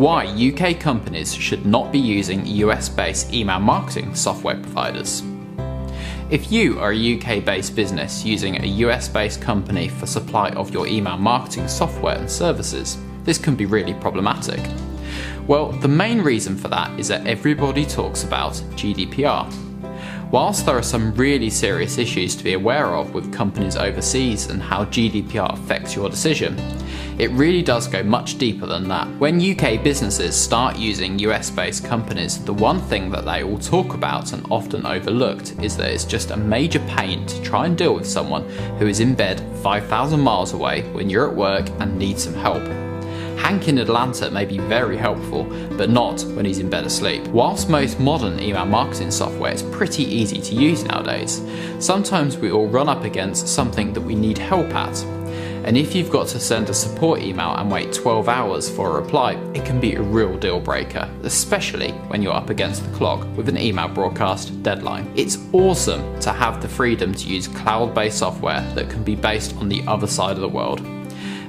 why UK companies should not be using US-based email marketing software providers. If you are a UK-based business using a US-based company for supply of your email marketing software and services, this can be really problematic. Well, the main reason for that is that everybody talks about GDPR. Whilst there are some really serious issues to be aware of with companies overseas and how GDPR affects your decision, it really does go much deeper than that. When UK businesses start using US-based companies, the one thing that they all talk about and often overlooked is that it's just a major pain to try and deal with someone who is in bed 5,000 miles away when you're at work and needs some help. Hank in Atlanta may be very helpful, but not when he's in bed asleep. Whilst most modern email marketing software is pretty easy to use nowadays, sometimes we all run up against something that we need help at. And if you've got to send a support email and wait 12 hours for a reply, it can be a real deal breaker, especially when you're up against the clock with an email broadcast deadline. It's awesome to have the freedom to use cloud-based software that can be based on the other side of the world.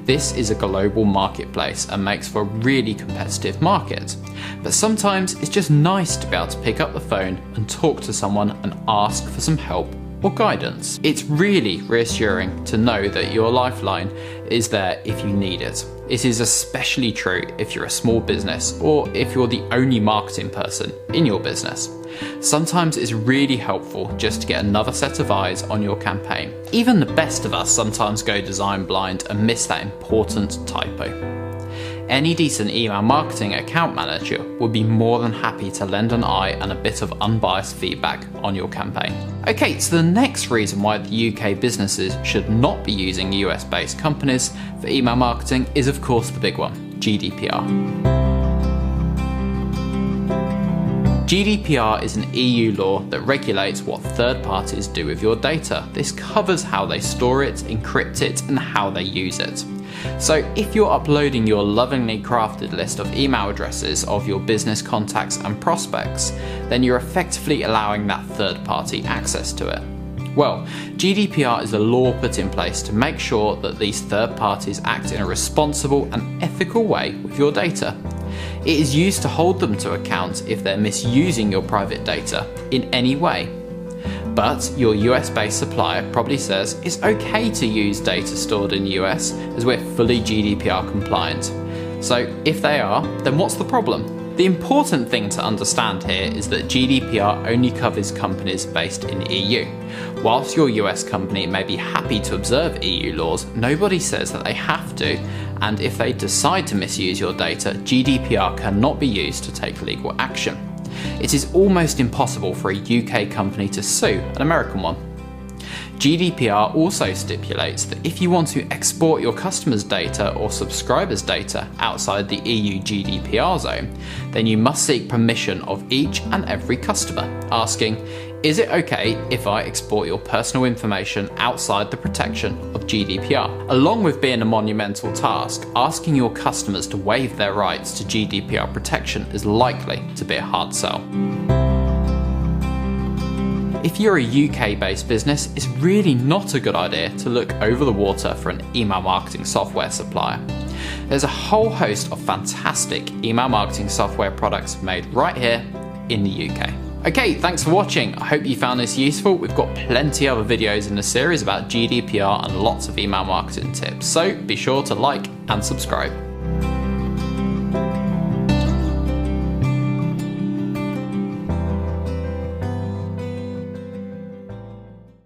This is a global marketplace and makes for a really competitive market. But sometimes it's just nice to be able to pick up the phone and talk to someone and ask for some help or guidance. It's really reassuring to know that your lifeline is there if you need it. It is especially true if you're a small business or if you're the only marketing person in your business. Sometimes it's really helpful just to get another set of eyes on your campaign. Even the best of us sometimes go design blind and miss that important typo. Any decent email marketing account manager would be more than happy to lend an eye and a bit of unbiased feedback on your campaign. Okay, so the next reason why the UK businesses should not be using US-based companies for email marketing is of course the big one, GDPR. GDPR is an EU law that regulates what third parties do with your data. This covers how they store it, encrypt it, and how they use it. So if you're uploading your lovingly crafted list of email addresses of your business contacts and prospects, then you're effectively allowing that third party access to it. Well, GDPR is a law put in place to make sure that these third parties act in a responsible and ethical way with your data. It is used to hold them to account if they're misusing your private data in any way. But your US-based supplier probably says it's okay to use data stored in the US as we're fully GDPR compliant. So if they are, then what's the problem? The important thing to understand here is that GDPR only covers companies based in the EU. Whilst your US company may be happy to observe EU laws, nobody says that they have to, and if they decide to misuse your data, GDPR cannot be used to take legal action. It is almost impossible for a UK company to sue an American one. GDPR also stipulates that if you want to export your customers' data or subscribers' data outside the EU GDPR zone, then you must seek permission of each and every customer, asking, is it okay if I export your personal information outside the protection of GDPR? Along with being a monumental task, asking your customers to waive their rights to GDPR protection is likely to be a hard sell. If you're a UK-based business, it's really not a good idea to look over the water for an email marketing software supplier. There's a whole host of fantastic email marketing software products made right here in the UK. Okay, thanks for watching. I hope you found this useful. We've got plenty other videos in the series about GDPR and lots of email marketing tips, so be sure to like and subscribe.